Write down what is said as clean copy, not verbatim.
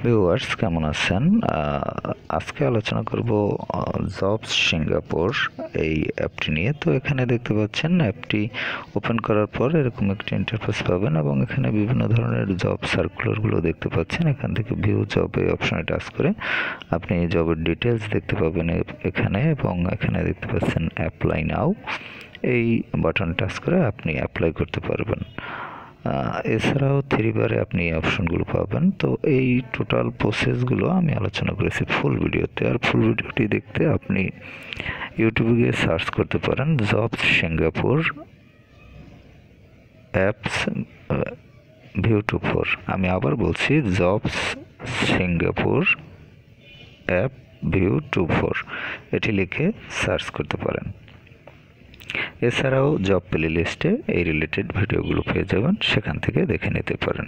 Viewers কেমন আছেন? আজকে আলোচনা করব জবস সিঙ্গাপুর এই অ্যাপটি নিয়ে। তো এখানে দেখতে পাচ্ছেন অ্যাপটি ওপেন করার পর এরকম একটি ইন্টারফেস পাবেন এবং এখানে বিভিন্ন ধরনের জব সার্কুলারগুলো দেখতে পাচ্ছেন। এখান থেকে ভিউ জব এই অপশনে টাচ করে আপনি জবের ডিটেলস দেখতে পাবেন এখানে, এবং এখানে দেখতে পাচ্ছেন অ্যাপ্লাই নাও, এই বাটন টাচ করে আপনি অ্যাপ্লাই করতে পারবেন। এছাড়াও 3 বারে আপনি এই অপশনগুলো পাবেন। তো এই টোটাল প্রসেসগুলো আমি আলোচনা করেছি ফুল ভিডিওতে, আর ফুল ভিডিওটি দেখতে আপনি ইউটিউবে গিয়ে সার্চ করতে পারেন jobs Singapore apps view to 4। আমি আবার বলছি jobs Singapore app view to 4, এটি লিখে সার্চ করতে পারেন। এছাড়াও জব প্লে লিস্টে এই রিলেটেড ভিডিওগুলো পেয়ে যাবেন, সেখান থেকে দেখে নিতে পারেন।